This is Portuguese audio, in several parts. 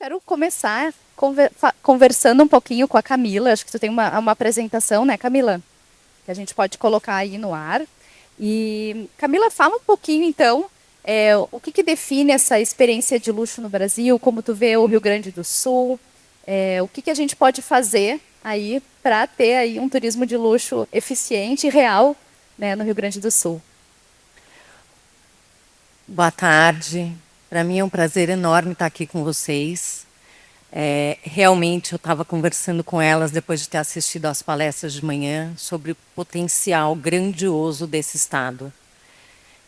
quero começar conversando um pouquinho com a Camila. Acho que tu tem uma apresentação, né, Camila? Que a gente pode colocar aí no ar. E, Camila, fala um pouquinho, então, o que define essa experiência de luxo no Brasil, como tu vê o Rio Grande do Sul, o que a gente pode fazer aí para ter aí um turismo de luxo eficiente e real, né, no Rio Grande do Sul. Boa tarde. Para mim é um prazer enorme estar aqui com vocês. Realmente eu estava conversando com elas depois de ter assistido às palestras de manhã sobre o potencial grandioso desse estado.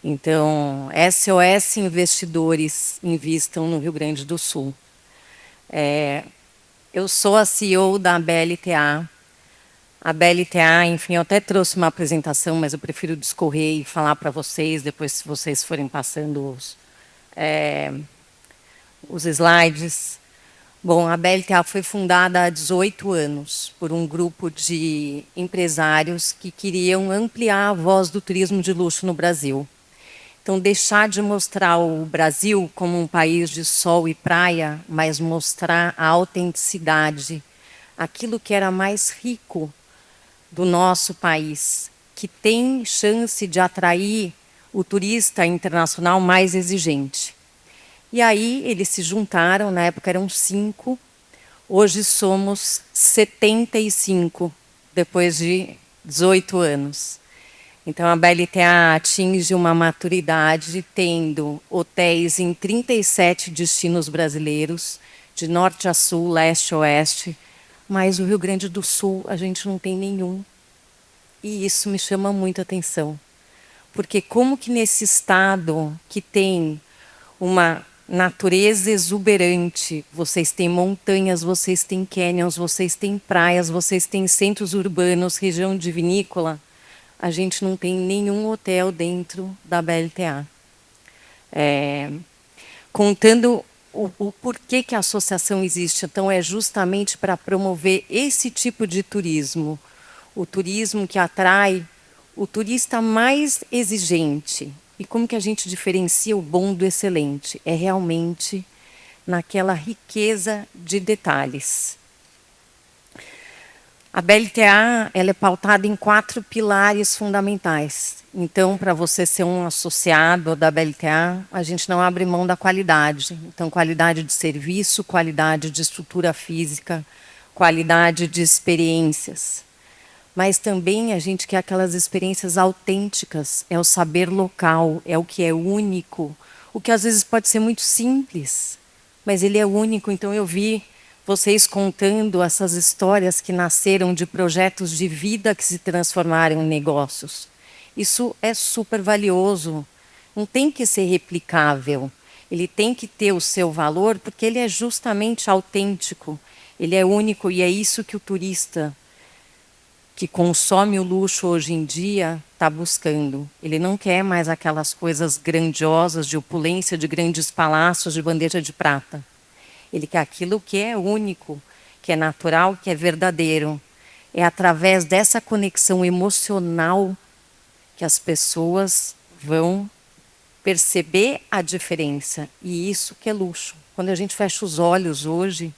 Então, SOS Investidores invistam no Rio Grande do Sul. Eu sou a CEO da BLTA. A BLTA, enfim, eu até trouxe uma apresentação, mas eu prefiro discorrer e falar para vocês, depois se vocês forem passando os slides. Bom, a BLTA foi fundada há 18 anos por um grupo de empresários que queriam ampliar a voz do turismo de luxo no Brasil. Então, deixar de mostrar o Brasil como um país de sol e praia, mas mostrar a autenticidade, aquilo que era mais rico do nosso país, que tem chance de atrair o turista internacional mais exigente. E aí eles se juntaram, na época eram 5, hoje somos 75, depois de 18 anos. Então a BLTA atinge uma maturidade tendo hotéis em 37 destinos brasileiros, de norte a sul, leste a oeste, mas o Rio Grande do Sul a gente não tem nenhum. E isso me chama muito a atenção. Porque como que nesse estado que tem uma natureza exuberante, vocês têm montanhas, vocês têm canyons, vocês têm praias, vocês têm centros urbanos, região de vinícola, a gente não tem nenhum hotel dentro da BLTA. Contando o porquê que a associação existe, então é justamente para promover esse tipo de turismo, o turismo que atrai o turista mais exigente. E como que a gente diferencia o bom do excelente? É realmente naquela riqueza de detalhes. A BLTA ela é pautada em 4 pilares fundamentais. Então, para você ser um associado da BLTA, a gente não abre mão da qualidade. Então, qualidade de serviço, qualidade de estrutura física, qualidade de experiências. Mas também a gente quer aquelas experiências autênticas, é o saber local, é o que é único, o que às vezes pode ser muito simples, mas ele é único. Então eu vi vocês contando essas histórias que nasceram de projetos de vida que se transformaram em negócios. Isso é super valioso, não tem que ser replicável, ele tem que ter o seu valor porque ele é justamente autêntico, ele é único e é isso que o turista que consome o luxo hoje em dia está buscando. Ele não quer mais aquelas coisas grandiosas de opulência, de grandes palácios, de bandeja de prata. Ele quer aquilo que é único, que é natural, que é verdadeiro. É através dessa conexão emocional que as pessoas vão perceber a diferença. E isso que é luxo. Quando a gente fecha os olhos hoje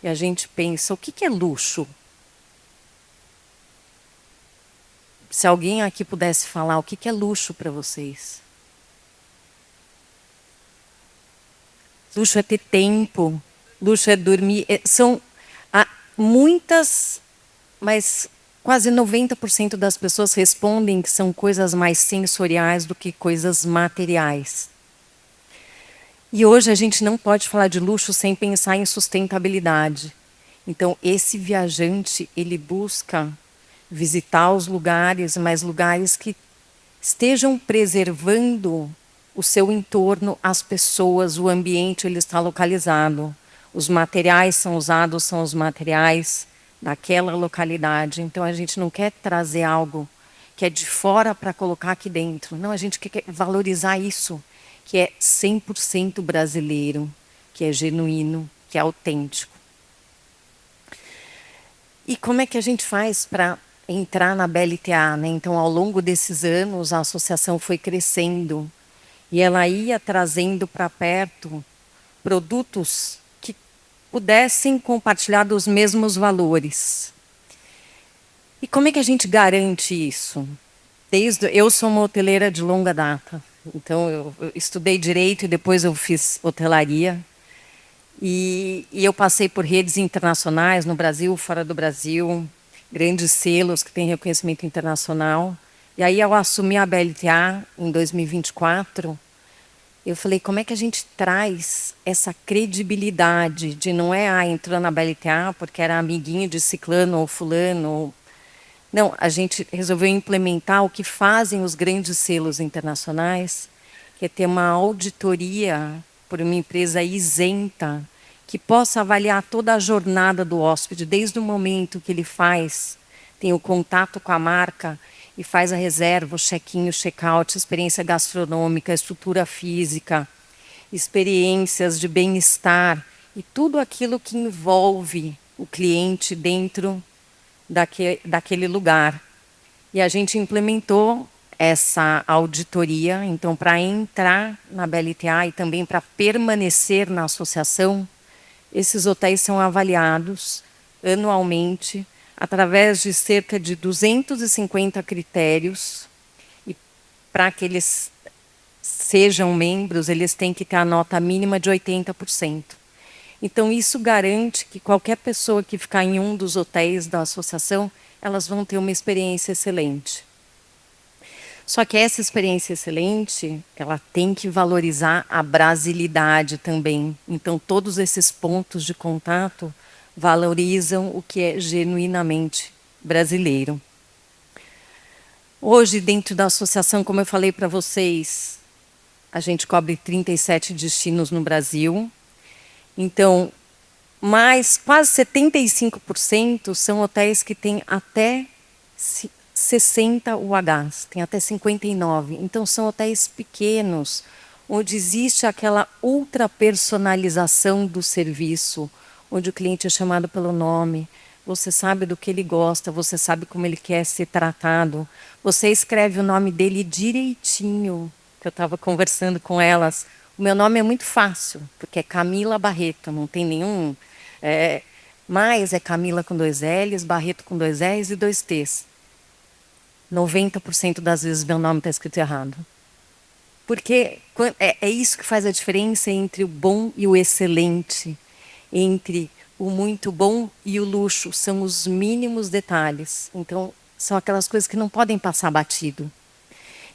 e a gente pensa, o que é luxo? Se alguém aqui pudesse falar o que é luxo para vocês. Luxo é ter tempo, luxo é dormir. São muitas, mas quase 90% das pessoas respondem que são coisas mais sensoriais do que coisas materiais. E hoje a gente não pode falar de luxo sem pensar em sustentabilidade. Então, esse viajante, ele busca visitar os lugares, mas lugares que estejam preservando o seu entorno, as pessoas, o ambiente ele está localizado. Os materiais são usados, são os materiais daquela localidade. Então a gente não quer trazer algo que é de fora para colocar aqui dentro. Não, a gente quer valorizar isso, que é 100% brasileiro, que é genuíno, que é autêntico. E como é que a gente faz para entrar na BLTA, né? Então, ao longo desses anos, a associação foi crescendo e ela ia trazendo para perto produtos que pudessem compartilhar dos mesmos valores. E como é que a gente garante isso? Eu sou uma hoteleira de longa data, então eu estudei direito e depois eu fiz hotelaria. E eu passei por redes internacionais no Brasil, fora do Brasil, grandes selos que têm reconhecimento internacional. E aí, ao assumir a BLTA em 2024, eu falei, como é que a gente traz essa credibilidade de não é entrou na BLTA porque era amiguinho de ciclano ou fulano. Não, a gente resolveu implementar o que fazem os grandes selos internacionais, que é ter uma auditoria por uma empresa isenta, que possa avaliar toda a jornada do hóspede, desde o momento que ele tem o contato com a marca e faz a reserva, o check-in, o check-out, experiência gastronômica, estrutura física, experiências de bem-estar e tudo aquilo que envolve o cliente dentro daquele lugar. E a gente implementou essa auditoria, então, para entrar na BLTA e também para permanecer na associação, esses hotéis são avaliados anualmente através de cerca de 250 critérios, e para que eles sejam membros, eles têm que ter a nota mínima de 80%. Então, isso garante que qualquer pessoa que ficar em um dos hotéis da associação, elas vão ter uma experiência excelente. Só que essa experiência excelente, ela tem que valorizar a brasilidade também. Então, todos esses pontos de contato valorizam o que é genuinamente brasileiro. Hoje, dentro da associação, como eu falei para vocês, a gente cobre 37 destinos no Brasil. Então, quase 75% são hotéis que têm até 60 UHs, tem até 59. Então, são hotéis pequenos, onde existe aquela ultra personalização do serviço, onde o cliente é chamado pelo nome, você sabe do que ele gosta, você sabe como ele quer ser tratado, você escreve o nome dele direitinho, que eu estava conversando com elas. O meu nome é muito fácil, porque é Camila Barreto, não tem nenhum... mas é Camila com 2 L's, Barreto com 2 R's e 2 T's. 90% das vezes meu nome está escrito errado. Porque é isso que faz a diferença entre o bom e o excelente, entre o muito bom e o luxo. São os mínimos detalhes. Então, são aquelas coisas que não podem passar batido.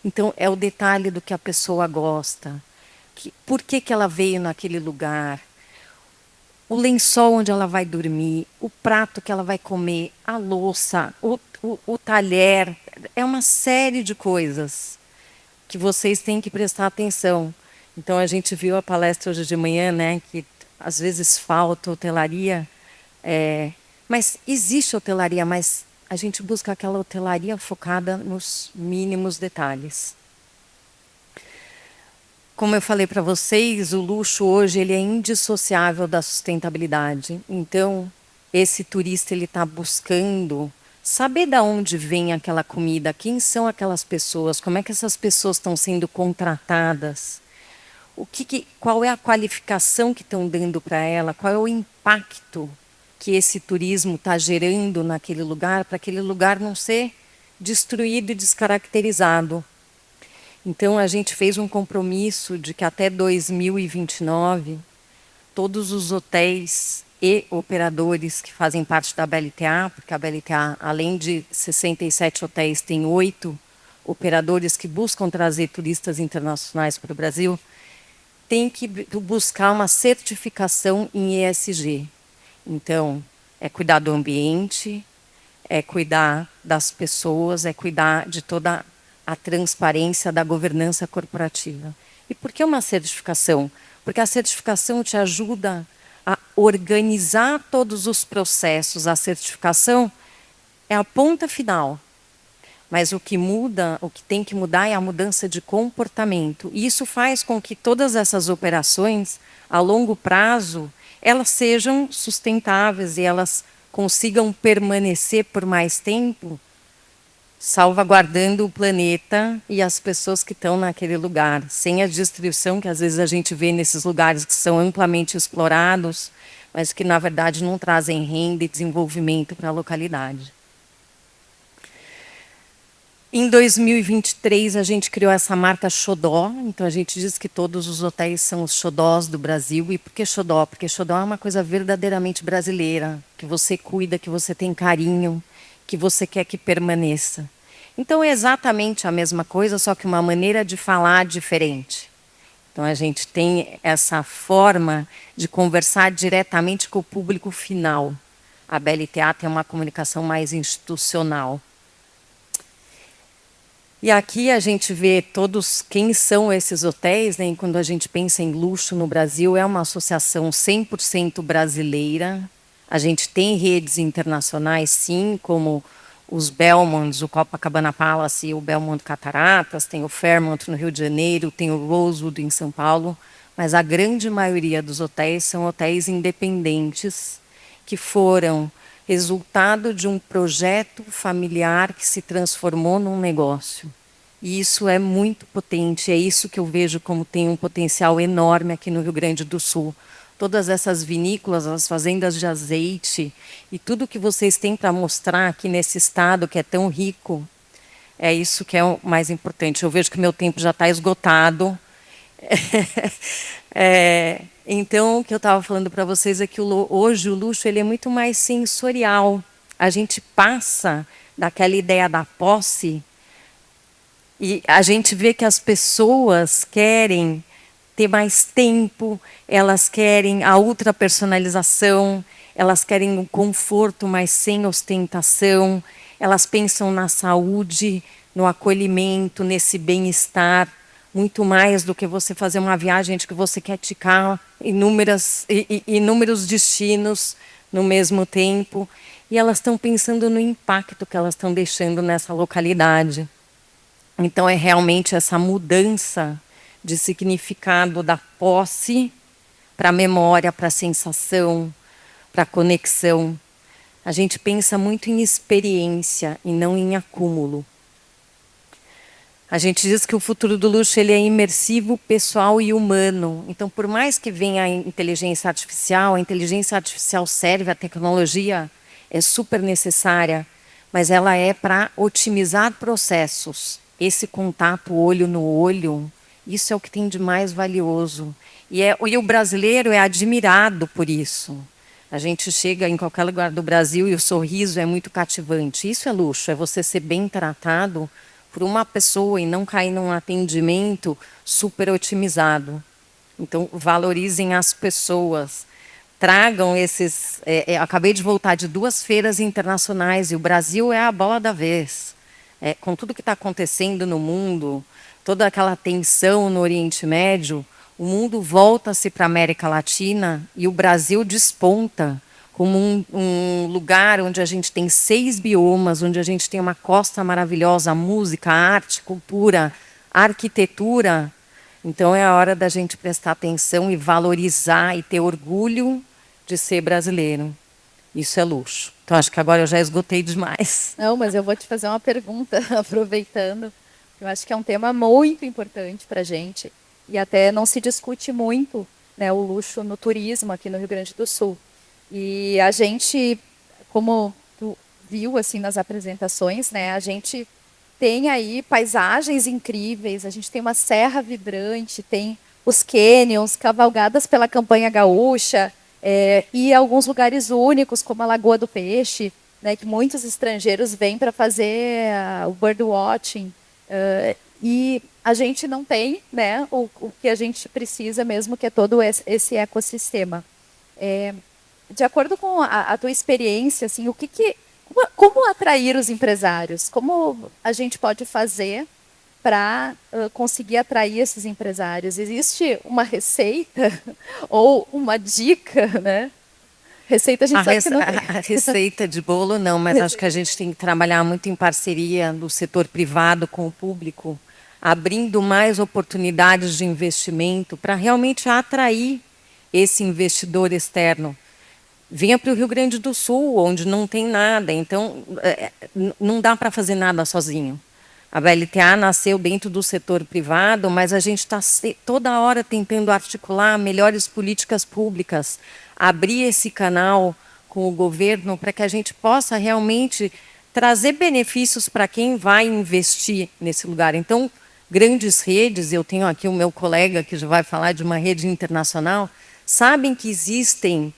Então, é o detalhe do que a pessoa gosta. Por que ela veio naquele lugar? O lençol onde ela vai dormir, o prato que ela vai comer, a louça, o talher. É uma série de coisas que vocês têm que prestar atenção. Então, a gente viu a palestra hoje de manhã, né, que às vezes falta hotelaria. Mas existe hotelaria, mas a gente busca aquela hotelaria focada nos mínimos detalhes. Como eu falei para vocês, o luxo hoje ele é indissociável da sustentabilidade. Então, esse turista ele está buscando saber de onde vem aquela comida, quem são aquelas pessoas, como é que essas pessoas estão sendo contratadas, qual é a qualificação que estão dando para ela, qual é o impacto que esse turismo está gerando naquele lugar, para aquele lugar não ser destruído e descaracterizado. Então, a gente fez um compromisso de que até 2029, todos os hotéis e operadores que fazem parte da BLTA, porque a BLTA, além de 67 hotéis, tem 8 operadores que buscam trazer turistas internacionais para o Brasil, tem que buscar uma certificação em ESG. Então, é cuidar do ambiente, é cuidar das pessoas, é cuidar de toda a transparência da governança corporativa. E por que uma certificação? Porque a certificação te ajuda a organizar todos os processos. A certificação é a ponta final. Mas o que muda, o que tem que mudar é a mudança de comportamento. E isso faz com que todas essas operações, a longo prazo, elas sejam sustentáveis e elas consigam permanecer por mais tempo, salvaguardando o planeta e as pessoas que estão naquele lugar, sem a destruição que às vezes a gente vê nesses lugares que são amplamente explorados, mas que, na verdade, não trazem renda e desenvolvimento para a localidade. Em 2023, a gente criou essa marca Xodó. Então, a gente diz que todos os hotéis são os xodós do Brasil. E por que Xodó? Porque Xodó é uma coisa verdadeiramente brasileira, que você cuida, que você tem carinho, que você quer que permaneça. Então, é exatamente a mesma coisa, só que uma maneira de falar diferente. Então, a gente tem essa forma de conversar diretamente com o público final. A BLTA tem uma comunicação mais institucional. E aqui a gente vê todos quem são esses hotéis, né? E quando a gente pensa em luxo no Brasil, é uma associação 100% brasileira. A gente tem redes internacionais, sim, como os Belmonts, o Copacabana Palace e o Belmont Cataratas, tem o Fairmont no Rio de Janeiro, tem o Rosewood em São Paulo, mas a grande maioria dos hotéis são hotéis independentes que foram resultado de um projeto familiar que se transformou num negócio. E isso é muito potente, é isso que eu vejo como tem um potencial enorme aqui no Rio Grande do Sul. Todas essas vinícolas, as fazendas de azeite e tudo que vocês têm para mostrar aqui nesse estado que é tão rico, é isso que é o mais importante. Eu vejo que meu tempo já está esgotado. Então, o que eu estava falando para vocês é que hoje o luxo ele é muito mais sensorial. A gente passa daquela ideia da posse e a gente vê que as pessoas querem ter mais tempo, elas querem a ultrapersonalização, elas querem o conforto, mas sem ostentação, elas pensam na saúde, no acolhimento, nesse bem-estar, muito mais do que você fazer uma viagem de que você quer ticar inúmeros destinos no mesmo tempo. E elas estão pensando no impacto que elas estão deixando nessa localidade. Então, é realmente essa mudança de significado da posse para a memória, para a sensação, para a conexão. A gente pensa muito em experiência e não em acúmulo. A gente diz que o futuro do luxo ele é imersivo, pessoal e humano. Então, por mais que venha a inteligência artificial serve, a tecnologia é super necessária, mas ela é para otimizar processos. Esse contato olho no olho, isso é o que tem de mais valioso. E o brasileiro é admirado por isso. A gente chega em qualquer lugar do Brasil e o sorriso é muito cativante. Isso é luxo, é você ser bem tratado por uma pessoa e não cair num atendimento super otimizado. Então, valorizem as pessoas. Tragam esses... acabei de voltar de 2 feiras internacionais e o Brasil é a bola da vez. Com tudo que está acontecendo no mundo, toda aquela tensão no Oriente Médio, o mundo volta-se para a América Latina e o Brasil desponta como um lugar onde a gente tem 6 biomas, onde a gente tem uma costa maravilhosa, música, arte, cultura, arquitetura. Então é a hora da gente prestar atenção e valorizar e ter orgulho de ser brasileiro. Isso é luxo. Então acho que agora eu já esgotei demais. Não, mas eu vou te fazer uma pergunta, aproveitando. Eu acho que é um tema muito importante para a gente. E até não se discute muito, né, o luxo no turismo aqui no Rio Grande do Sul. E a gente, como tu viu assim nas apresentações, né, a gente tem aí paisagens incríveis, a gente tem uma serra vibrante, tem os canyons, cavalgadas pela campanha gaúcha, e alguns lugares únicos, como a Lagoa do Peixe, né, que muitos estrangeiros vêm para fazer o birdwatching. E a gente não tem, né, o que a gente precisa mesmo, que é todo esse ecossistema. De acordo com a tua experiência, assim, como atrair os empresários? Como a gente pode fazer para conseguir atrair esses empresários? Existe uma receita ou uma dica, né? Receita a gente sabe que não tem. A receita de bolo não, mas acho que a gente tem que trabalhar muito em parceria do setor privado com o público, abrindo mais oportunidades de investimento para realmente atrair esse investidor externo. Venha para o Rio Grande do Sul, onde não tem nada, então não dá para fazer nada sozinho. A BLTA nasceu dentro do setor privado, mas a gente está toda hora tentando articular melhores políticas públicas, abrir esse canal com o governo para que a gente possa realmente trazer benefícios para quem vai investir nesse lugar. Então, grandes redes, eu tenho aqui o meu colega que já vai falar de uma rede internacional, sabem que existem.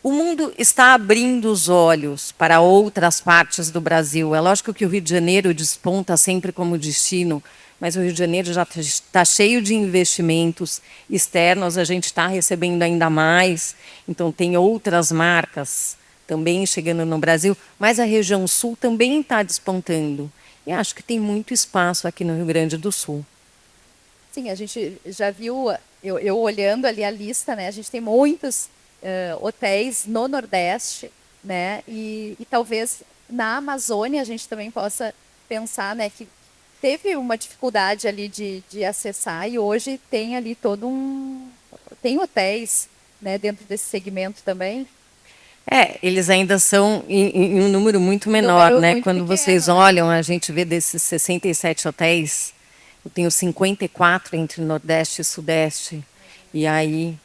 O mundo está abrindo os olhos para outras partes do Brasil. É lógico que o Rio de Janeiro desponta sempre como destino, mas o Rio de Janeiro já está cheio de investimentos externos, a gente está recebendo ainda mais, então tem outras marcas também chegando no Brasil, mas a região sul também está despontando. E acho que tem muito espaço aqui no Rio Grande do Sul. Sim, a gente já viu, eu olhando ali a lista, né? A gente tem muitos hotéis no Nordeste, né? E talvez na Amazônia a gente também possa pensar, né, que teve uma dificuldade ali de acessar e hoje tem ali todo um... Tem hotéis, né, dentro desse segmento também. Eles ainda são em um número muito menor, Número né? muito Quando vocês pequeno, né? olham, a gente vê desses 67 hotéis, eu tenho 54 entre Nordeste e Sudeste, e aí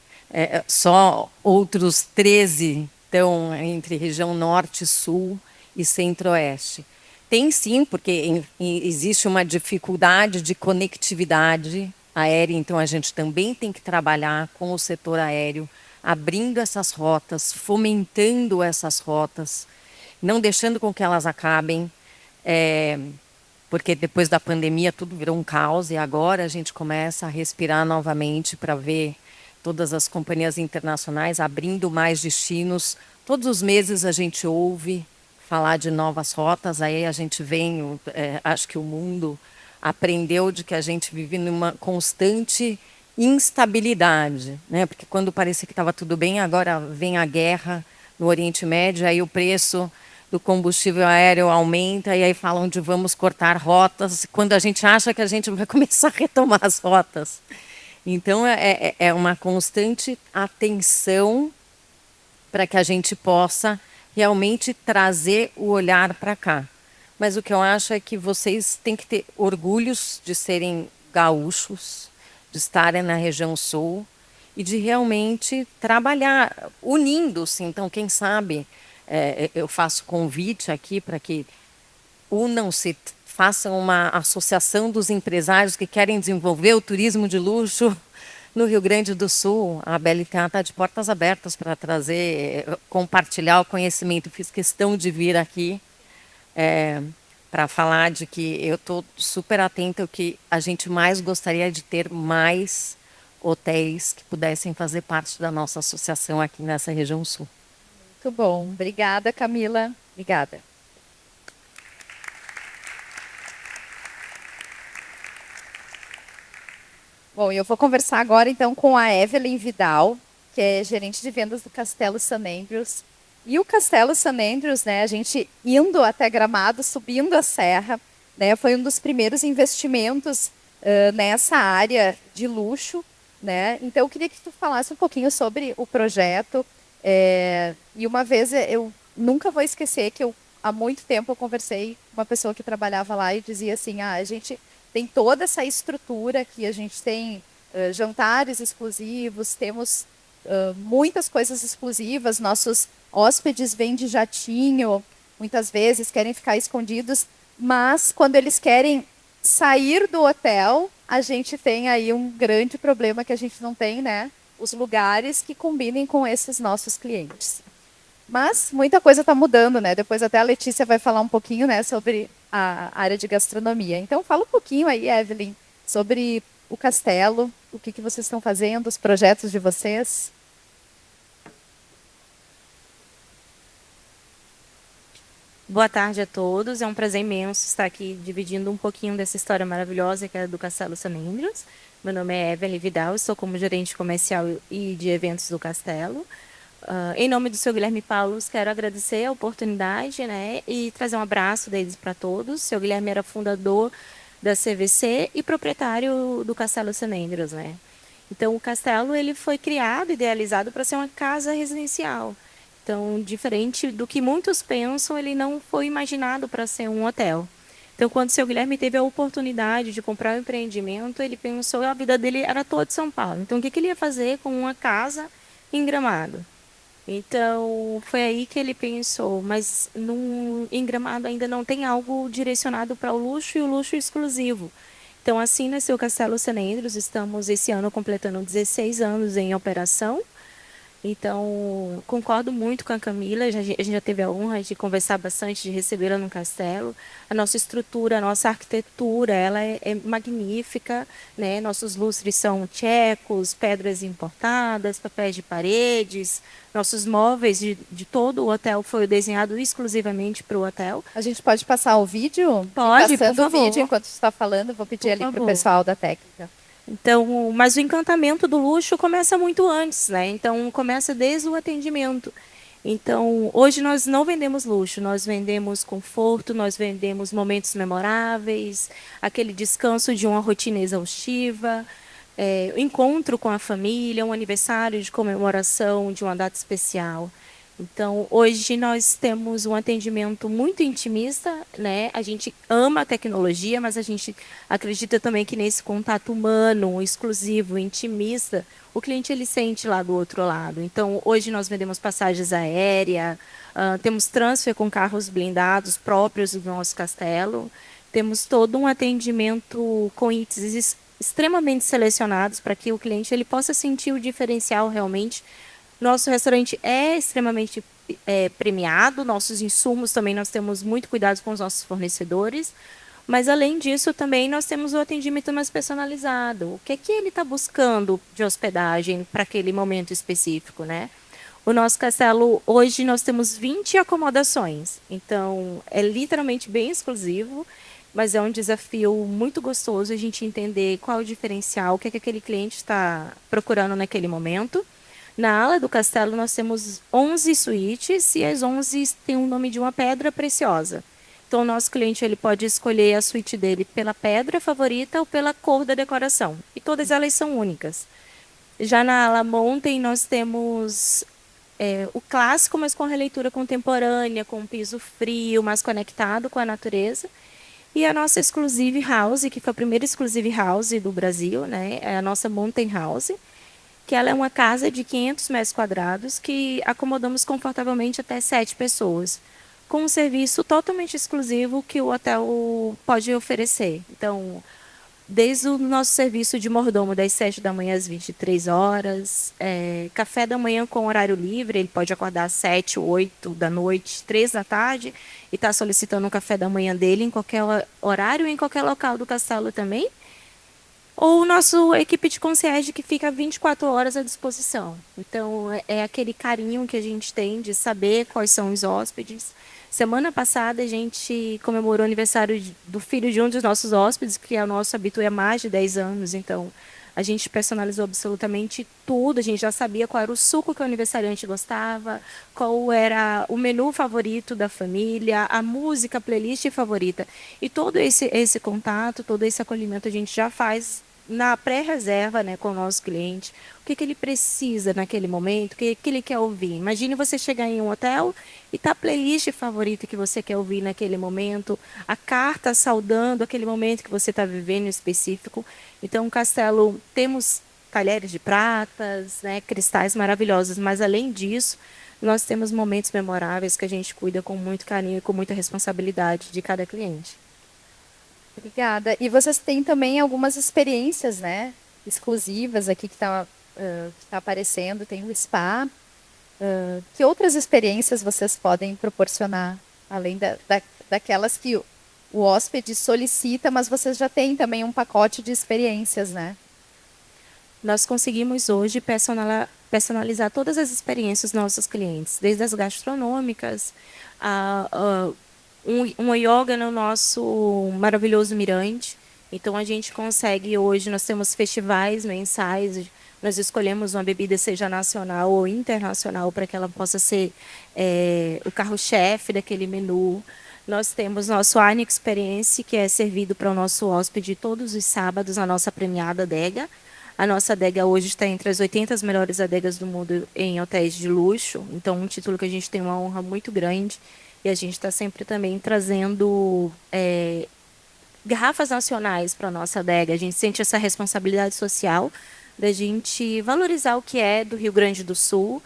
só outros 13 estão entre região Norte, Sul e Centro-Oeste. Tem sim, porque existe uma dificuldade de conectividade aérea, então a gente também tem que trabalhar com o setor aéreo, abrindo essas rotas, fomentando essas rotas, não deixando com que elas acabem, porque depois da pandemia tudo virou um caos e agora a gente começa a respirar novamente para ver todas as companhias internacionais abrindo mais destinos. Todos os meses a gente ouve falar de novas rotas, aí a gente vem, acho que o mundo aprendeu de que a gente vive numa constante instabilidade, né? Porque quando parecia que estava tudo bem, agora vem a guerra no Oriente Médio, aí o preço do combustível aéreo aumenta e aí falam de vamos cortar rotas, quando a gente acha que a gente vai começar a retomar as rotas. Então, é uma constante atenção para que a gente possa realmente trazer o olhar para cá. Mas o que eu acho é que vocês têm que ter orgulhos de serem gaúchos, de estarem na região sul e de realmente trabalhar unindo-se. Então, quem sabe, eu faço convite aqui para que unam-se, façam uma associação dos empresários que querem desenvolver o turismo de luxo no Rio Grande do Sul. A BLTA está de portas abertas para trazer, compartilhar o conhecimento. Fiz questão de vir aqui para falar de que eu estou super atenta ao que a gente mais gostaria de ter mais hotéis que pudessem fazer parte da nossa associação aqui nessa região sul. Muito bom. Obrigada, Camila. Obrigada. Bom, eu vou conversar agora então com a Evelyn Vidal, que é gerente de vendas do Castelo St. Andrews. E o Castelo St. Andrews, né, a gente indo até Gramado, subindo a serra, né, foi um dos primeiros investimentos nessa área de luxo, né? Então eu queria que tu falasse um pouquinho sobre o projeto. E uma vez eu nunca vou esquecer que há muito tempo eu conversei com uma pessoa que trabalhava lá e dizia assim, a gente tem toda essa estrutura que a gente tem jantares exclusivos, temos muitas coisas exclusivas, nossos hóspedes vêm de jatinho, muitas vezes querem ficar escondidos, mas quando eles querem sair do hotel, a gente tem aí um grande problema que a gente não tem, né? Os lugares que combinem com esses nossos clientes. Mas muita coisa está mudando, né? Depois até a Letícia vai falar um pouquinho, né, sobre a área de gastronomia. Então fala um pouquinho aí, Evelyn, sobre o castelo, o que vocês estão fazendo, os projetos de vocês. Boa tarde a todos, é um prazer imenso estar aqui dividindo um pouquinho dessa história maravilhosa que é do Castelo St. Andrews. Meu nome é Evelyn Vidal, estou como gerente comercial e de eventos do Castelo. Em nome do seu Guilherme Paulos, quero agradecer a oportunidade, né, e trazer um abraço deles para todos. O seu Guilherme era fundador da CVC e proprietário do Castelo St. Andrews, né? Então, o castelo ele foi criado, idealizado para ser uma casa residencial. Então, diferente do que muitos pensam, ele não foi imaginado para ser um hotel. Então, quando o seu Guilherme teve a oportunidade de comprar o empreendimento, ele pensou que a vida dele era toda de São Paulo. Então, o que ele ia fazer com uma casa em Gramado. Então, foi aí que ele pensou, mas em Gramado ainda não tem algo direcionado para o luxo e o luxo exclusivo. Então, assim nasceu o Castelo Cenendros. Estamos esse ano completando 16 anos em operação. Então, concordo muito com a Camila. A gente já teve a honra de conversar bastante, de recebê-la no castelo. A nossa estrutura, a nossa arquitetura, ela é magnífica, né? Nossos lustres são tchecos, pedras importadas, papéis de paredes. Nossos móveis de todo o hotel foi desenhado exclusivamente para o hotel. A gente pode passar o vídeo? Pode, por Passando o favor. vídeo enquanto você está falando, eu vou pedir Por ali para o favor. pessoal da técnica. Então, mas o encantamento do luxo começa muito antes, né? Então, começa desde o atendimento. Então, hoje nós não vendemos luxo, nós vendemos conforto, nós vendemos momentos memoráveis, aquele descanso de uma rotina exaustiva, o encontro com a família, um aniversário de comemoração de uma data especial. Então, hoje nós temos um atendimento muito intimista, né? A gente ama a tecnologia, mas a gente acredita também que nesse contato humano, exclusivo, intimista, o cliente ele sente lá do outro lado. Então, hoje nós vendemos passagens aéreas, temos transfer com carros blindados próprios do nosso castelo, temos todo um atendimento com itens extremamente selecionados para que o cliente ele possa sentir o diferencial realmente. Nosso restaurante é extremamente premiado, nossos insumos também nós temos muito cuidado com os nossos fornecedores, mas além disso também nós temos o atendimento mais personalizado. O que é que ele está buscando de hospedagem para aquele momento específico, né? O nosso castelo, hoje nós temos 20 acomodações, então é literalmente bem exclusivo, mas é um desafio muito gostoso a gente entender qual é o diferencial, o que é que aquele cliente está procurando naquele momento. Na ala do castelo, nós temos 11 suítes e as 11 têm o nome de uma pedra preciosa. Então, o nosso cliente ele pode escolher a suíte dele pela pedra favorita ou pela cor da decoração. E todas elas são únicas. Já na ala Mountain, nós temos o clássico, mas com releitura contemporânea, com um piso frio, mais conectado com a natureza. E a nossa Exclusive House, que foi a primeira Exclusive House do Brasil, né? É a nossa Mountain House, que ela é uma casa de 500 metros quadrados que acomodamos confortavelmente até 7 pessoas, com um serviço totalmente exclusivo que o hotel pode oferecer. Então, desde o nosso serviço de mordomo das 7 da manhã às 23 horas, café da manhã com horário livre, ele pode acordar às 7, 8 da noite, 3 da tarde, e está solicitando o café da manhã dele em qualquer horário, em qualquer local do castelo também. Ou nossa equipe de concierge que fica 24 horas à disposição. Então, é aquele carinho que a gente tem de saber quais são os hóspedes. Semana passada, a gente comemorou o aniversário do filho de um dos nossos hóspedes, que é o nosso habitué há mais de 10 anos. Então, a gente personalizou absolutamente tudo. A gente já sabia qual era o suco que o aniversariante gostava, qual era o menu favorito da família, a música, a playlist favorita. E todo esse contato, todo esse acolhimento a gente já faz na pré-reserva, né, com o nosso cliente. O que ele precisa naquele momento, o que ele quer ouvir. Imagine você chegar em um hotel e tá a playlist favorita que você quer ouvir naquele momento, a carta saudando aquele momento que você está vivendo em específico. Então, o castelo, temos talheres de pratas, né, cristais maravilhosos, mas além disso, nós temos momentos memoráveis que a gente cuida com muito carinho e com muita responsabilidade de cada cliente. Obrigada. E vocês têm também algumas experiências, né, exclusivas aqui que tá aparecendo. Tem o spa. Que outras experiências vocês podem proporcionar, além daquelas que o hóspede solicita, mas vocês já têm também um pacote de experiências, né? Nós conseguimos hoje personalizar todas as experiências dos nossos clientes, desde as gastronômicas, uma yoga no nosso maravilhoso mirante. Então, a gente consegue hoje, nós temos festivais mensais, nós escolhemos uma bebida, seja nacional ou internacional, para que ela possa ser o carro-chefe daquele menu. Nós temos nosso Wine Experience, que é servido para o nosso hóspede todos os sábados, na nossa premiada adega. A nossa adega hoje está entre as 80 melhores adegas do mundo em hotéis de luxo. Então, um título que a gente tem uma honra muito grande. E a gente está sempre também trazendo garrafas nacionais para a nossa adega. A gente sente essa responsabilidade social da gente valorizar o que é do Rio Grande do Sul.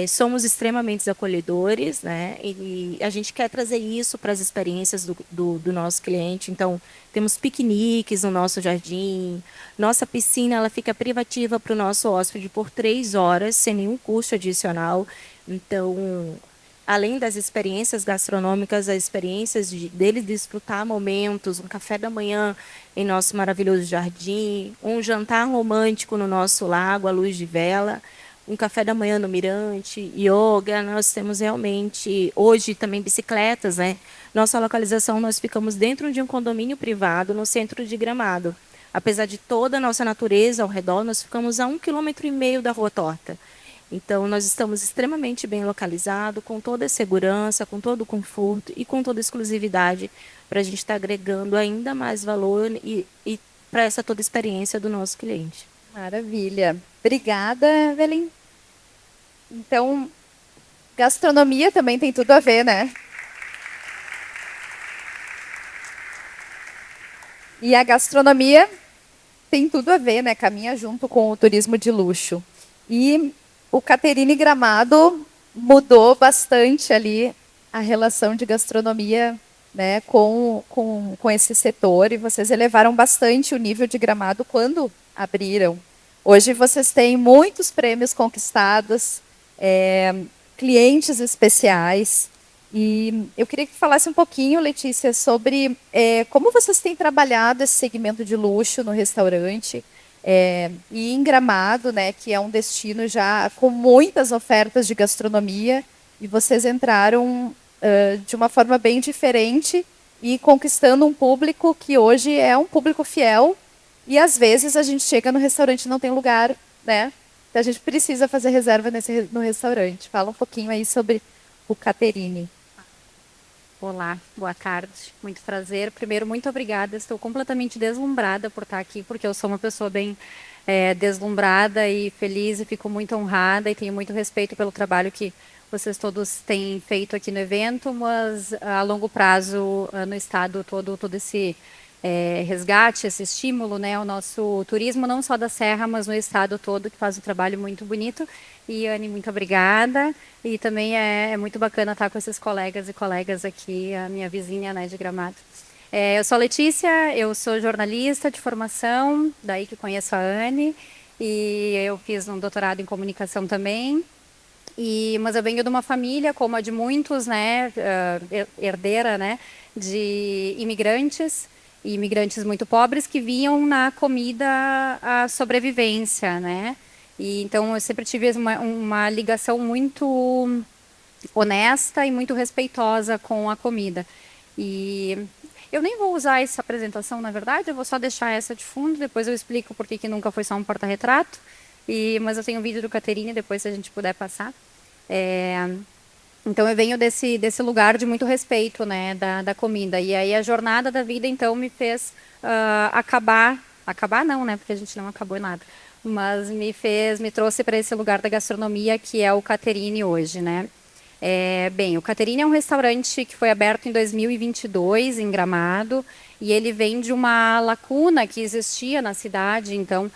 Somos extremamente acolhedores, né? E a gente quer trazer isso para as experiências do nosso cliente. Então, temos piqueniques no nosso jardim. Nossa piscina ela fica privativa para o nosso hóspede por 3 horas, sem nenhum custo adicional. Então, além das experiências gastronômicas, as experiências dele desfrutar momentos, um café da manhã em nosso maravilhoso jardim, um jantar romântico no nosso lago à luz de vela, um café da manhã no Mirante, yoga. Nós temos realmente, hoje também bicicletas, né? Nossa localização, nós ficamos dentro de um condomínio privado no centro de Gramado. Apesar de toda a nossa natureza ao redor, nós ficamos a 1,5 km da Rua Torta. Então, nós estamos extremamente bem localizados, com toda a segurança, com todo o conforto e com toda a exclusividade, para a gente estar agregando ainda mais valor e para essa toda experiência do nosso cliente. Maravilha. Obrigada, Evelyn. Então, gastronomia também tem tudo a ver, né? E a gastronomia tem tudo a ver, né? Caminha junto com o turismo de luxo. E o Caterine Gramado mudou bastante ali a relação de gastronomia, né, com esse setor, e vocês elevaram bastante o nível de Gramado quando abriram. Hoje vocês têm muitos prêmios conquistados, clientes especiais. E eu queria que falasse um pouquinho, Letícia, sobre como vocês têm trabalhado esse segmento de luxo no restaurante, e em Gramado, né, que é um destino já com muitas ofertas de gastronomia, e vocês entraram de uma forma bem diferente e conquistando um público que hoje é um público fiel, e às vezes a gente chega no restaurante e não tem lugar, né? Então a gente precisa fazer reserva no restaurante. Fala um pouquinho aí sobre o Caterine. Olá, boa tarde, muito prazer. Primeiro, muito obrigada, estou completamente deslumbrada por estar aqui, porque eu sou uma pessoa bem deslumbrada e feliz, e fico muito honrada e tenho muito respeito pelo trabalho que vocês todos têm feito aqui no evento, mas a longo prazo, no estado todo esse resgate, esse estímulo, né, ao nosso turismo, não só da Serra, mas no estado todo, que faz um trabalho muito bonito. E, Anne, muito obrigada. E também é muito bacana estar com esses colegas e colegas aqui, a minha vizinha, né, de Gramado. Eu sou a Letícia, eu sou jornalista de formação, daí que conheço a Anne, e eu fiz um doutorado em comunicação também. Mas eu venho de uma família, como a de muitos, né, herdeira, né, de imigrantes, e imigrantes muito pobres que viam na comida a sobrevivência, né? E então eu sempre tive uma ligação muito honesta e muito respeitosa com a comida. E eu nem vou usar essa apresentação, na verdade, eu vou só deixar essa de fundo, depois eu explico por que nunca foi só um porta-retrato. Mas eu tenho um vídeo do Caterine, depois se a gente puder passar. Então eu venho desse lugar de muito respeito, né, da comida. E aí a jornada da vida então me fez acabar não, né, porque a gente não acabou nada, mas me trouxe para esse lugar da gastronomia que é o Caterine hoje, né. Bem, o Caterine é um restaurante que foi aberto em 2022 em Gramado, e ele vem de uma lacuna que existia na cidade, então,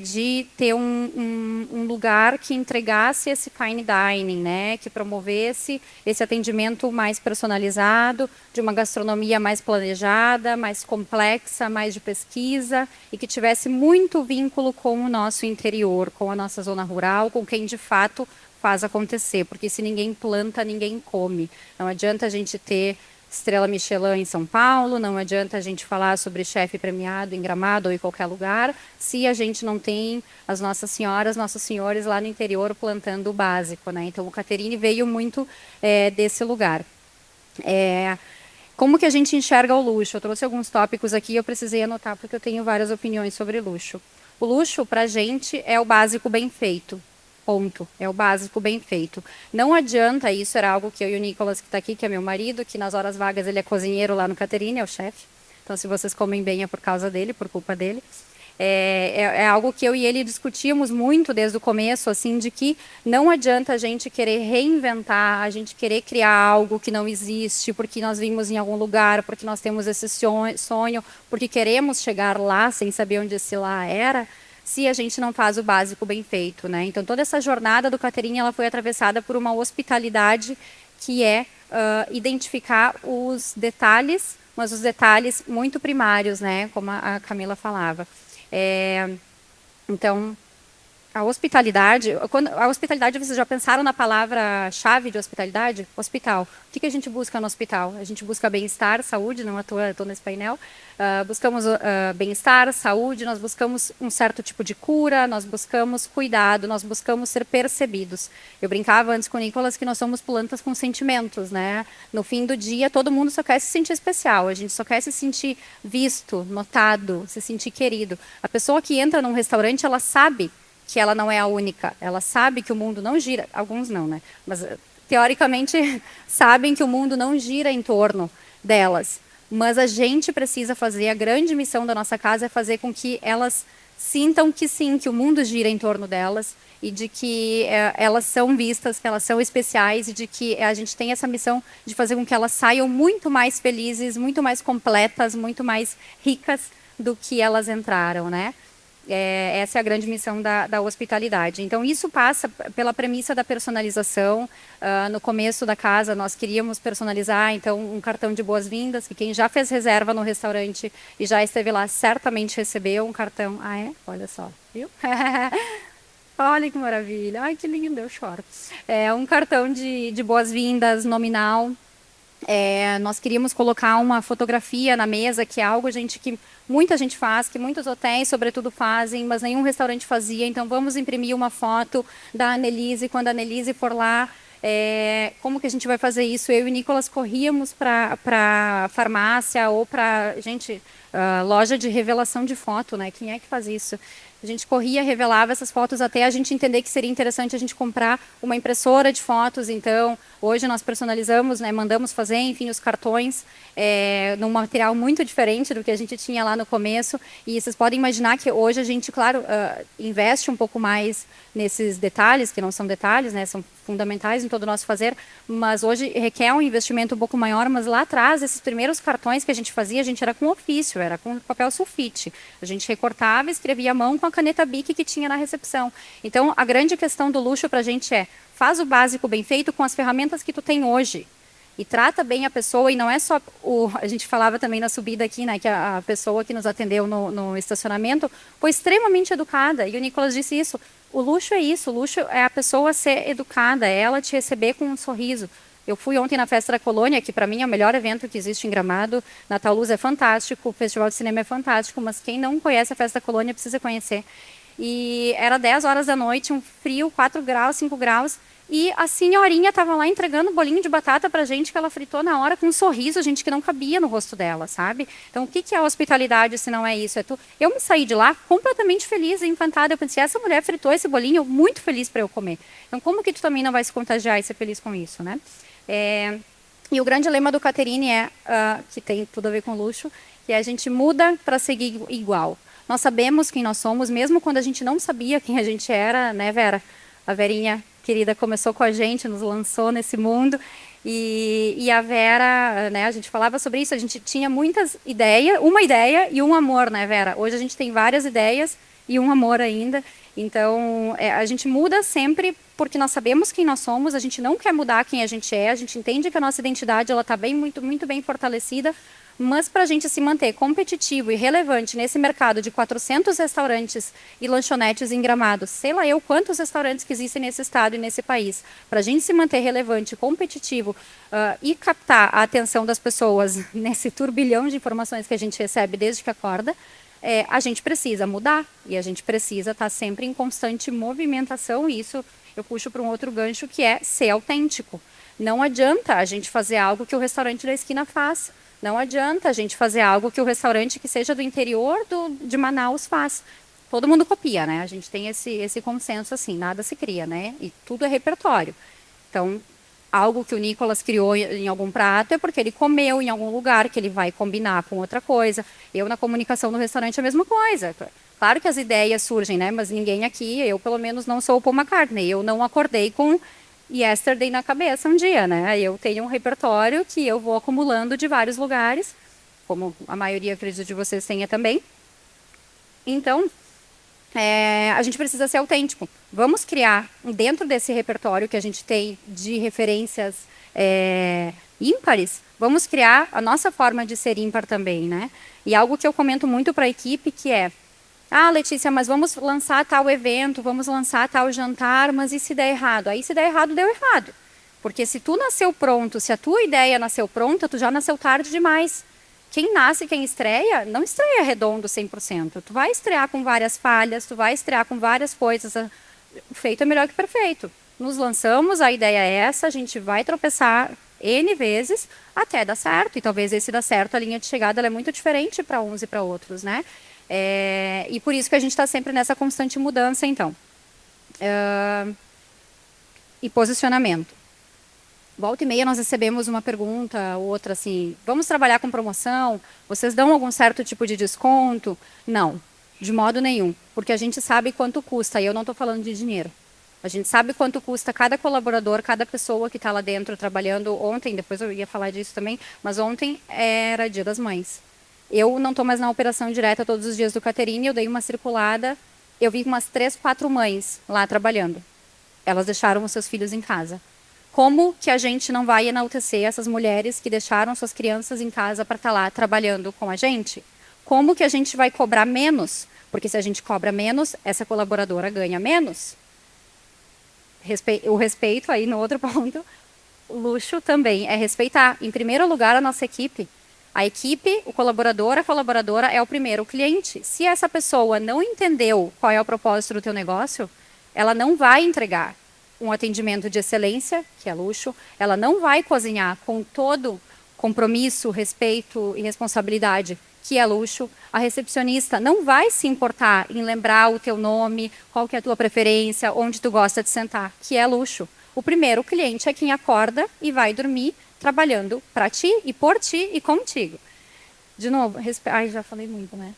de ter um lugar que entregasse esse fine dining, né, que promovesse esse atendimento mais personalizado, de uma gastronomia mais planejada, mais complexa, mais de pesquisa, e que tivesse muito vínculo com o nosso interior, com a nossa zona rural, com quem de fato faz acontecer, porque se ninguém planta, ninguém come. Não adianta a gente ter estrela Michelin em São Paulo, não adianta a gente falar sobre chefe premiado em Gramado ou em qualquer lugar, se a gente não tem as nossas senhoras, nossos senhores lá no interior plantando o básico, né? Então o Caterine veio muito desse lugar. Como que a gente enxerga o luxo? Eu trouxe alguns tópicos aqui, eu precisei anotar porque eu tenho várias opiniões sobre luxo. O luxo, para a gente, é o básico bem feito. Ponto. É o básico bem feito. Não adianta, isso era algo que eu e o Nicolas, que está aqui, que é meu marido, que nas horas vagas ele é cozinheiro lá no Caterine, é o chefe. Então, se vocês comem bem é por causa dele, por culpa dele. É algo que eu e ele discutíamos muito desde o começo, assim, de que não adianta a gente querer reinventar, a gente querer criar algo que não existe, porque nós vimos em algum lugar, porque nós temos esse sonho, porque queremos chegar lá sem saber onde esse lá era. se a gente não faz o básico bem feito, né? Então toda essa jornada do catering ela foi atravessada por uma hospitalidade que é identificar os detalhes, mas os detalhes muito primários, né? Como a Camila falava. Então a hospitalidade, vocês já pensaram na palavra-chave de hospitalidade? Hospital. O que a gente busca no hospital? A gente busca bem-estar, saúde, não à toa estou nesse painel. Buscamos bem-estar, saúde, nós buscamos um certo tipo de cura, nós buscamos cuidado, nós buscamos ser percebidos. Eu brincava antes com o Nicolas que nós somos plantas com sentimentos, né? No fim do dia, todo mundo só quer se sentir especial, a gente só quer se sentir visto, notado, se sentir querido. A pessoa que entra num restaurante, ela sabe que ela não é a única. Ela sabe que o mundo não gira, alguns não, né? Mas teoricamente sabem que o mundo não gira em torno delas. Mas a gente precisa fazer, a grande missão da nossa casa é fazer com que elas sintam que sim, que o mundo gira em torno delas e de que elas são vistas, que elas são especiais e de que a gente tem essa missão de fazer com que elas saiam muito mais felizes, muito mais completas, muito mais ricas do que elas entraram, né? Essa é a grande missão da hospitalidade. Então, isso passa pela premissa da personalização. No começo da casa, nós queríamos personalizar, então, um cartão de boas-vindas, que quem já fez reserva no restaurante e já esteve lá, certamente recebeu um cartão. Ah, é? Olha só, viu? Olha que maravilha. Ai, que lindo, eu choro. Um cartão de boas-vindas nominal. Nós queríamos colocar uma fotografia na mesa, que é algo, gente, que muita gente faz, que muitos hotéis, sobretudo, fazem, mas nenhum restaurante fazia. Então, vamos imprimir uma foto da Annelise. Quando a Annelise for lá, como que a gente vai fazer isso? Eu e o Nicolas corríamos para farmácia ou para, gente, loja de revelação de foto, né? Quem é que faz isso? A gente corria, revelava essas fotos até a gente entender que seria interessante a gente comprar uma impressora de fotos. Então, hoje nós personalizamos, né, mandamos fazer, enfim, os cartões num material muito diferente do que a gente tinha lá no começo. E vocês podem imaginar que hoje a gente, claro, investe um pouco mais nesses detalhes, que não são detalhes, né, são fundamentais em todo o nosso fazer, mas hoje requer um investimento um pouco maior. Mas lá atrás, esses primeiros cartões que a gente fazia, a gente era com ofício, era com papel sulfite. A gente recortava e escrevia à mão com a caneta Bic que tinha na recepção. Então, a grande questão do luxo para a gente faz o básico bem feito com as ferramentas que tu tem hoje. E trata bem a pessoa, e não é só a gente falava também na subida aqui, né, que a pessoa que nos atendeu no estacionamento foi extremamente educada, e o Nicolas disse isso, o luxo é isso, o luxo é a pessoa ser educada, é ela te receber com um sorriso. Eu fui ontem na Festa da Colônia, que para mim é o melhor evento que existe em Gramado. Natal Luz é fantástico, o Festival de Cinema é fantástico, mas quem não conhece a Festa da Colônia precisa conhecer. E era 10 horas da noite, um frio, 4 graus, 5 graus, e a senhorinha estava lá entregando um bolinho de batata para a gente que ela fritou na hora com um sorriso, gente, que não cabia no rosto dela, sabe? Então, o que é a hospitalidade se não é isso? Eu me saí de lá completamente feliz e encantada. Eu pensei, essa mulher fritou esse bolinho, muito feliz para eu comer. Então, como que tu também não vai se contagiar e ser feliz com isso, né? E o grande lema do Caterine que tem tudo a ver com luxo, que a gente muda para seguir igual. Nós sabemos quem nós somos, mesmo quando a gente não sabia quem a gente era, né, Vera? A Verinha querida começou com a gente, nos lançou nesse mundo. E a Vera, né, a gente falava sobre isso, a gente tinha muitas ideias, uma ideia e um amor, né, Vera? Hoje a gente tem várias ideias e um amor ainda. Então, a gente muda sempre porque nós sabemos quem nós somos, a gente não quer mudar quem a gente é, a gente entende que a nossa identidade está muito bem fortalecida, mas para a gente se manter competitivo e relevante nesse mercado de 400 restaurantes e lanchonetes em Gramado, sei lá eu quantos restaurantes que existem nesse estado e nesse país, para a gente se manter relevante, competitivo e captar a atenção das pessoas nesse turbilhão de informações que a gente recebe desde que acorda, a gente precisa mudar e a gente precisa estar sempre em constante movimentação. E isso eu puxo para um outro gancho, que é ser autêntico. Não adianta a gente fazer algo que o restaurante da esquina faz. Não adianta a gente fazer algo que o restaurante que seja do interior de Manaus faz. Todo mundo copia, né? A gente tem esse consenso assim, nada se cria, né? E tudo é repertório. Então, algo que o Nicolas criou em algum prato é porque ele comeu em algum lugar, que ele vai combinar com outra coisa. Eu, na comunicação no restaurante, é a mesma coisa. Claro que as ideias surgem, né? Mas ninguém aqui, eu pelo menos não sou o Paul McCartney. Eu não acordei com Yesterday na cabeça um dia, né? Eu tenho um repertório que eu vou acumulando de vários lugares, como a maioria, acredito, de vocês tenha também. Então, a gente precisa ser autêntico. Vamos criar, dentro desse repertório que a gente tem de referências ímpares, vamos criar a nossa forma de ser ímpar também, né? E algo que eu comento muito para a equipe, que é: Letícia, mas vamos lançar tal evento, vamos lançar tal jantar, mas e se der errado? Aí, se der errado, deu errado. Porque se tu nasceu pronto, se a tua ideia nasceu pronta, tu já nasceu tarde demais. Quem nasce, quem estreia, não estreia redondo 100%. Tu vai estrear com várias falhas, tu vai estrear com várias coisas. O feito é melhor que perfeito. Nos lançamos, a ideia é essa, a gente vai tropeçar N vezes até dar certo. E talvez esse dar certo, a linha de chegada ela é muito diferente para uns e para outros, né? E por isso que a gente está sempre nessa constante mudança, então. E posicionamento. Volta e meia nós recebemos uma pergunta, outra assim: vamos trabalhar com promoção? Vocês dão algum certo tipo de desconto? Não, de modo nenhum, porque a gente sabe quanto custa, e eu não estou falando de dinheiro. A gente sabe quanto custa cada colaborador, cada pessoa que está lá dentro trabalhando. Ontem, depois eu ia falar disso também, mas ontem era Dia das Mães. Eu não estou mais na operação direta todos os dias do Caterine, eu dei uma circulada, eu vi umas 3, 4 mães lá trabalhando. Elas deixaram os seus filhos em casa. Como que a gente não vai enaltecer essas mulheres que deixaram suas crianças em casa para estar lá trabalhando com a gente? Como que a gente vai cobrar menos? Porque se a gente cobra menos, essa colaboradora ganha menos. O respeito, aí no outro ponto, o luxo também é respeitar. Em primeiro lugar, a nossa equipe. A equipe, a colaboradora é o primeiro cliente. Se essa pessoa não entendeu qual é o propósito do teu negócio, ela não vai entregar um atendimento de excelência, que é luxo, ela não vai cozinhar com todo compromisso, respeito e responsabilidade, que é luxo. A recepcionista não vai se importar em lembrar o teu nome, qual que é a tua preferência, onde tu gosta de sentar, que é luxo. O primeiro cliente é quem acorda e vai dormir trabalhando para ti e por ti e contigo. De novo, já falei muito, né?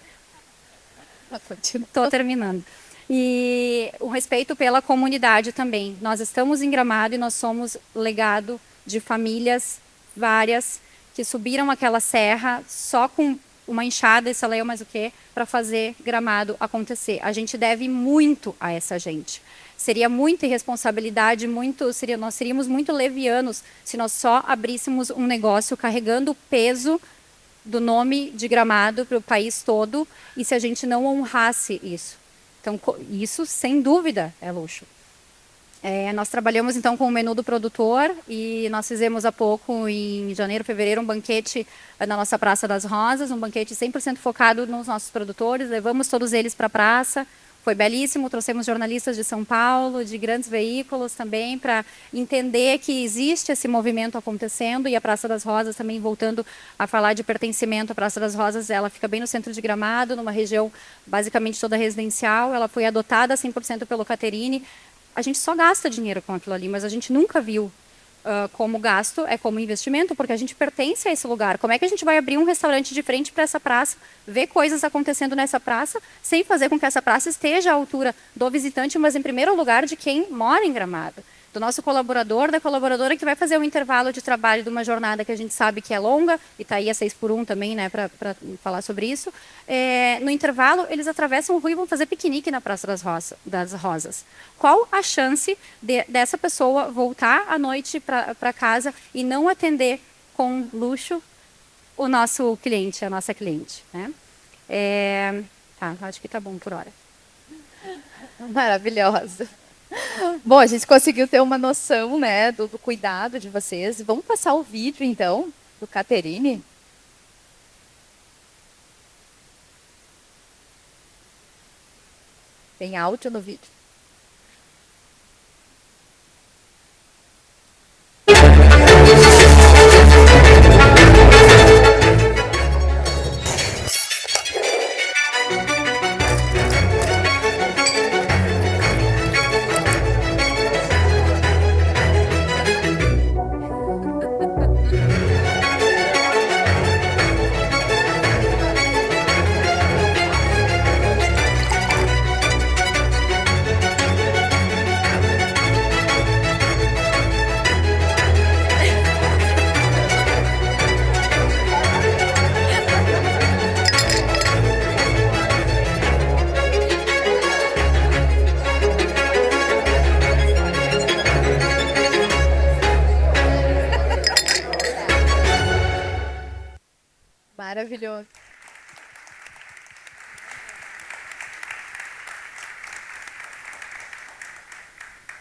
Estou terminando. E o respeito pela comunidade também. Nós estamos em Gramado e nós somos legado de famílias várias que subiram aquela serra só com uma enxada e sei lá mais o quê, para fazer Gramado acontecer. A gente deve muito a essa gente. Seria muita irresponsabilidade, nós seríamos muito levianos se nós só abríssemos um negócio carregando o peso do nome de Gramado para o país todo e se a gente não honrasse isso. Então, isso, sem dúvida, é luxo. Nós trabalhamos, então, com o menu do produtor e nós fizemos há pouco, em janeiro, fevereiro, um banquete na nossa Praça das Rosas, um banquete 100% focado nos nossos produtores, levamos todos eles para a praça, foi belíssimo, trouxemos jornalistas de São Paulo, de grandes veículos também, para entender que existe esse movimento acontecendo e a Praça das Rosas também, voltando a falar de pertencimento, a Praça das Rosas, ela fica bem no centro de Gramado, numa região basicamente toda residencial, ela foi adotada 100% pelo Caterine. A gente só gasta dinheiro com aquilo ali, mas a gente nunca viu como gasto, é como investimento, porque a gente pertence a esse lugar. Como é que a gente vai abrir um restaurante de frente para essa praça, ver coisas acontecendo nessa praça, sem fazer com que essa praça esteja à altura do visitante, mas em primeiro lugar de quem mora em Gramado? Do nosso colaborador, da colaboradora que vai fazer um intervalo de trabalho de uma jornada que a gente sabe que é longa, e está aí a 6x1 também, né, para falar sobre isso. No intervalo, eles atravessam o rio e vão fazer piquenique na Praça das Rosas. Qual a chance dessa pessoa voltar à noite para casa e não atender com luxo o nosso cliente, a nossa cliente, né? Acho que está bom por hora. Maravilhosa. Bom, a gente conseguiu ter uma noção, né, do cuidado de vocês. Vamos passar o vídeo, então, do Caterine. Tem áudio no vídeo? Maravilhoso.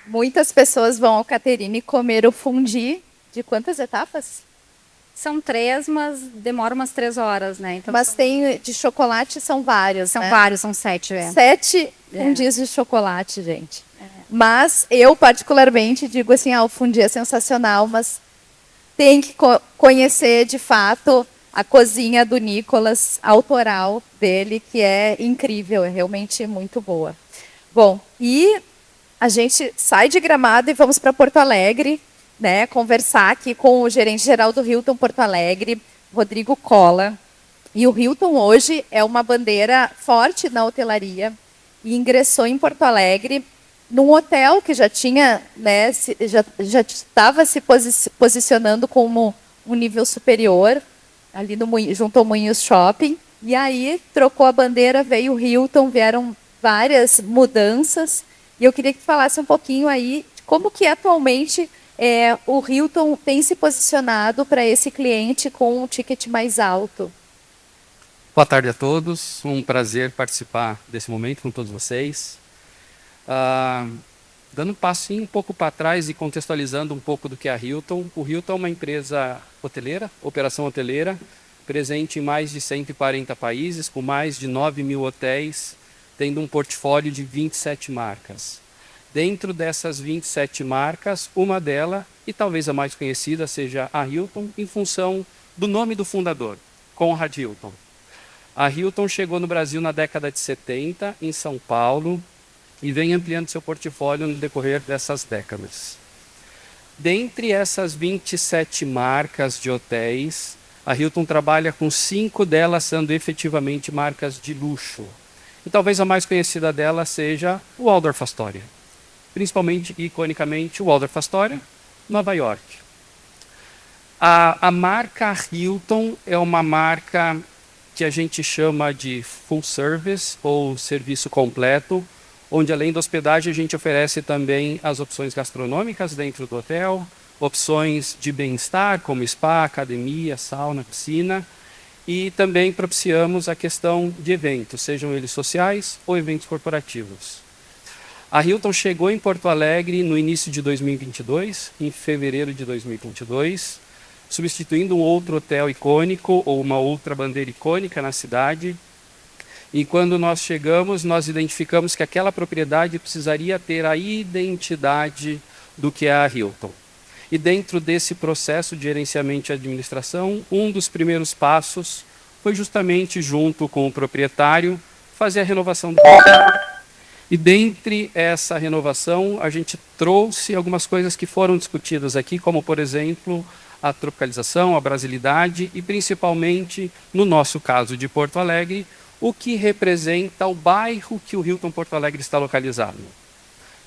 Muitas pessoas vão ao Caterine comer o fundi de quantas etapas? São 3, mas demora umas 3 horas, né? Então, Mas tem de chocolate, são vários, são né? vários, são 7, 7 fundis de chocolate, gente. Mas eu, particularmente, digo assim, o fundi é sensacional, mas tem que conhecer, de fato, a cozinha do Nicolas, autoral dele, que é incrível, é realmente muito boa. Bom, e a gente sai de Gramado e vamos para Porto Alegre, né, conversar aqui com o gerente-geral do Hilton Porto Alegre, Rodrigo Cola. E o Hilton hoje é uma bandeira forte na hotelaria e ingressou em Porto Alegre num hotel que já tinha, né, já estava se posicionando como um nível superior, ali junto ao Moinhos Shopping. E aí trocou a bandeira, veio o Hilton, vieram várias mudanças. E eu queria que tu falasse um pouquinho aí de como que atualmente o Hilton tem se posicionado para esse cliente com um ticket mais alto. Boa tarde a todos, um prazer participar desse momento com todos vocês. Dando um passinho um pouco para trás e contextualizando um pouco do que é a Hilton. O Hilton é uma empresa hoteleira, operação hoteleira, presente em mais de 140 países, com mais de 9 mil hotéis, tendo um portfólio de 27 marcas. Dentro dessas 27 marcas, uma delas, e talvez a mais conhecida, seja a Hilton, em função do nome do fundador, Conrad Hilton. A Hilton chegou no Brasil na década de 70, em São Paulo, e vem ampliando seu portfólio no decorrer dessas décadas. Dentre essas 27 marcas de hotéis, a Hilton trabalha com 5 delas sendo efetivamente marcas de luxo. E talvez a mais conhecida dela seja o Waldorf Astoria. Principalmente, iconicamente, o Waldorf Astoria, Nova York. A marca Hilton é uma marca que a gente chama de full service, ou serviço completo, onde além da hospedagem a gente oferece também as opções gastronômicas dentro do hotel, opções de bem-estar, como spa, academia, sauna, piscina, e também propiciamos a questão de eventos, sejam eles sociais ou eventos corporativos. A Hilton chegou em Porto Alegre no início de 2022, em fevereiro de 2022, substituindo um outro hotel icônico ou uma outra bandeira icônica na cidade. E quando nós chegamos, nós identificamos que aquela propriedade precisaria ter a identidade do que é a Hilton. E dentro desse processo de gerenciamento e administração, um dos primeiros passos foi justamente, junto com o proprietário, fazer a renovação do projeto. E dentre essa renovação, a gente trouxe algumas coisas que foram discutidas aqui, como, por exemplo, a tropicalização, a brasilidade e, principalmente, no nosso caso de Porto Alegre, o que representa o bairro que o Hilton Porto Alegre está localizado.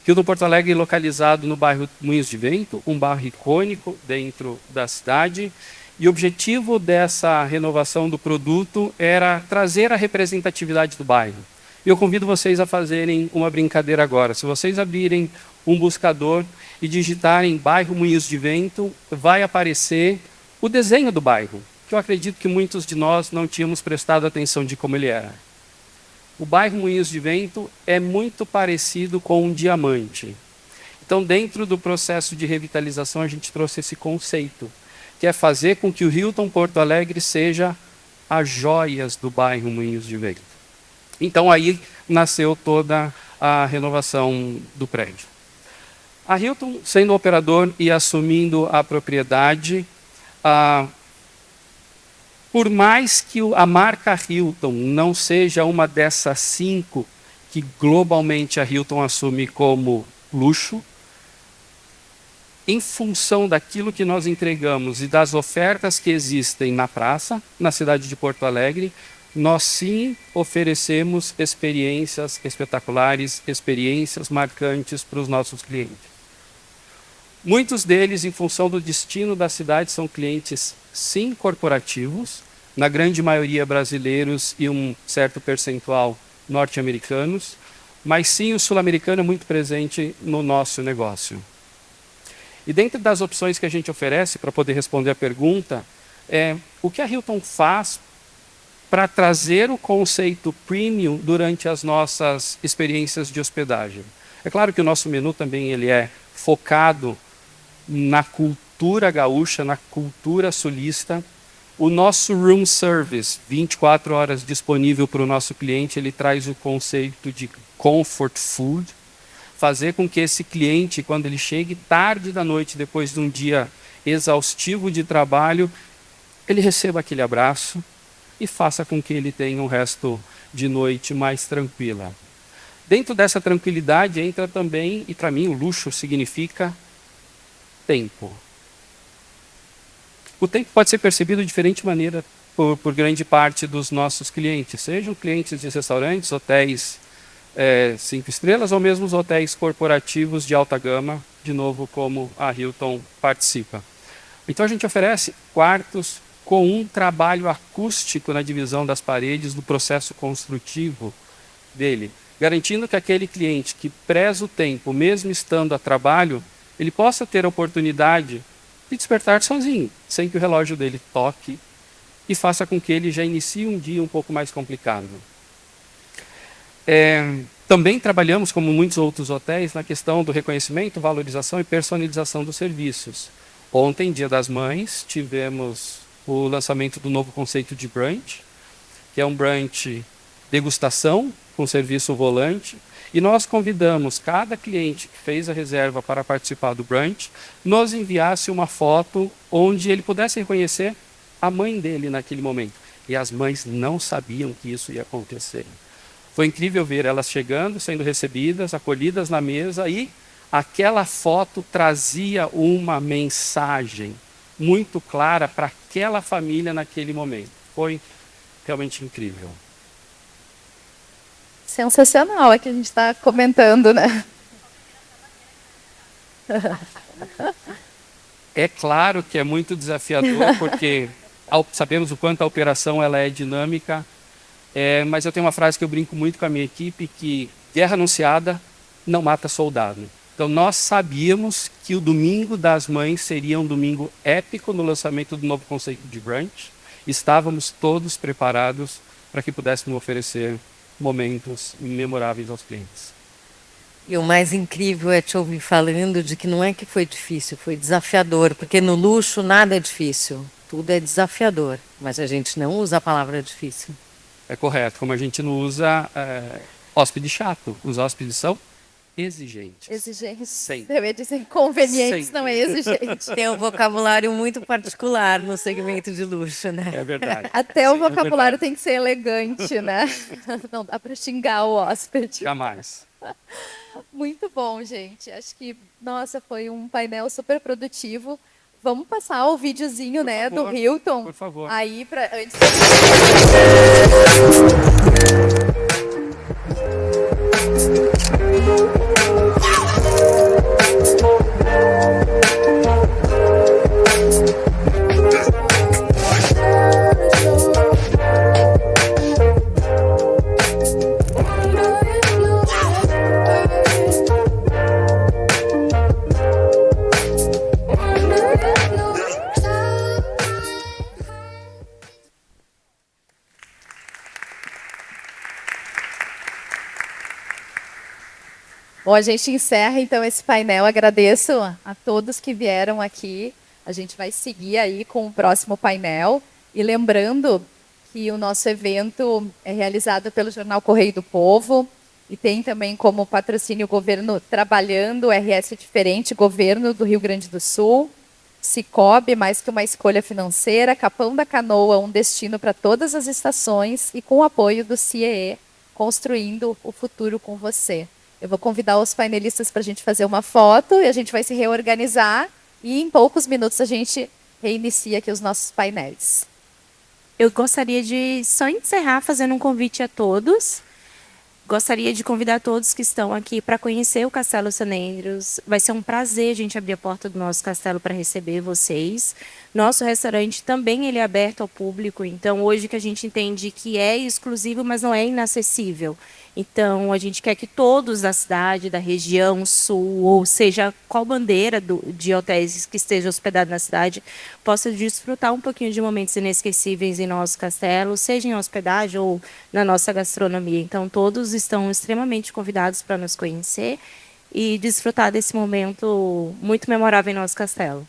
Hilton Porto Alegre é localizado no bairro Moinhos de Vento, um bairro icônico dentro da cidade, e o objetivo dessa renovação do produto era trazer a representatividade do bairro. E eu convido vocês a fazerem uma brincadeira agora. Se vocês abrirem um buscador e digitarem bairro Moinhos de Vento, vai aparecer o desenho do bairro, que eu acredito que muitos de nós não tínhamos prestado atenção de como ele era. O bairro Moinhos de Vento é muito parecido com um diamante. Então, dentro do processo de revitalização, a gente trouxe esse conceito, que é fazer com que o Hilton Porto Alegre seja as joias do bairro Moinhos de Vento. Então, aí nasceu toda a renovação do prédio. A Hilton, sendo operador e assumindo a propriedade, por mais que a marca Hilton não seja uma dessas 5 que globalmente a Hilton assume como luxo, em função daquilo que nós entregamos e das ofertas que existem na praça, na cidade de Porto Alegre, nós sim oferecemos experiências espetaculares, experiências marcantes para os nossos clientes. Muitos deles, em função do destino da cidade, são clientes, sim, corporativos, na grande maioria brasileiros e um certo percentual norte-americanos, mas sim o sul-americano é muito presente no nosso negócio. E dentro das opções que a gente oferece, para poder responder a pergunta, o que a Hilton faz para trazer o conceito premium durante as nossas experiências de hospedagem. É claro que o nosso menu também ele é focado na cultura gaúcha, na cultura sulista. O nosso room service, 24 horas disponível para o nosso cliente, ele traz o conceito de comfort food, fazer com que esse cliente, quando ele chegue tarde da noite, depois de um dia exaustivo de trabalho, ele receba aquele abraço e faça com que ele tenha um resto de noite mais tranquila. Dentro dessa tranquilidade entra também, e para mim o luxo significa tempo. O tempo pode ser percebido de diferente maneira por grande parte dos nossos clientes, sejam clientes de restaurantes, hotéis 5 estrelas ou mesmo os hotéis corporativos de alta gama, de novo como a Hilton participa. Então a gente oferece quartos com um trabalho acústico na divisão das paredes do processo construtivo dele, garantindo que aquele cliente que preza o tempo, mesmo estando a trabalho, ele possa ter a oportunidade de despertar sozinho, sem que o relógio dele toque e faça com que ele já inicie um dia um pouco mais complicado. Também trabalhamos, como muitos outros hotéis, na questão do reconhecimento, valorização e personalização dos serviços. Ontem, Dia das Mães, tivemos o lançamento do novo conceito de brunch, que é um brunch degustação com serviço volante, e nós convidamos cada cliente que fez a reserva para participar do brunch, nos enviasse uma foto onde ele pudesse reconhecer a mãe dele naquele momento. E as mães não sabiam que isso ia acontecer. Foi incrível ver elas chegando, sendo recebidas, acolhidas na mesa, e aquela foto trazia uma mensagem muito clara para aquela família naquele momento. Foi realmente incrível. Sensacional é que a gente está comentando, né? É claro que é muito desafiador, porque sabemos o quanto a operação ela é dinâmica, mas eu tenho uma frase que eu brinco muito com a minha equipe, que guerra anunciada não mata soldado. Então nós sabíamos que o Domingo das Mães seria um domingo épico no lançamento do novo conceito de brunch. Estávamos todos preparados para que pudéssemos oferecer momentos memoráveis aos clientes. E o mais incrível é te ouvir falando de que não é que foi difícil, foi desafiador, porque no luxo nada é difícil, tudo é desafiador, mas a gente não usa a palavra difícil. É correto, como a gente não usa hóspede chato, os hóspedes são exigentes. Exigentes. Sempre. Eu ia dizer convenientes, Sempre. não é exigente. Tem um vocabulário muito particular no segmento de luxo, né? É verdade. Até o Sim, vocabulário é verdade. tem que ser elegante, né? Não dá para xingar o hóspede. Jamais. Muito bom, gente. Acho que, nossa, foi um painel super produtivo. Vamos passar o videozinho, né, favor, do Hilton. por favor. Aí, antes. Bom, a gente encerra então esse painel. Agradeço a todos que vieram aqui. A gente vai seguir aí com o próximo painel. E lembrando que o nosso evento é realizado pelo Jornal Correio do Povo e tem também como patrocínio o Governo Trabalhando, RS Diferente, Governo do Rio Grande do Sul, Cicobi, mais que uma escolha financeira, Capão da Canoa, um destino para todas as estações, e com o apoio do CIEE, Construindo o Futuro com Você. Eu vou convidar os painelistas para a gente fazer uma foto e a gente vai se reorganizar e em poucos minutos a gente reinicia aqui os nossos painéis. Eu gostaria de só encerrar fazendo um convite a todos. Gostaria de convidar todos que estão aqui para conhecer o Castelo Sanendros. Vai ser um prazer a gente abrir a porta do nosso castelo para receber vocês. Nosso restaurante também ele é aberto ao público, então hoje que a gente entende que é exclusivo, mas não é inacessível. Então a gente quer que todos da cidade, da região sul, ou seja, qual bandeira de hotéis que esteja hospedado na cidade, possa desfrutar um pouquinho de momentos inesquecíveis em nosso castelo, seja em hospedagem ou na nossa gastronomia. Então todos estão extremamente convidados para nos conhecer e desfrutar desse momento muito memorável em nosso castelo.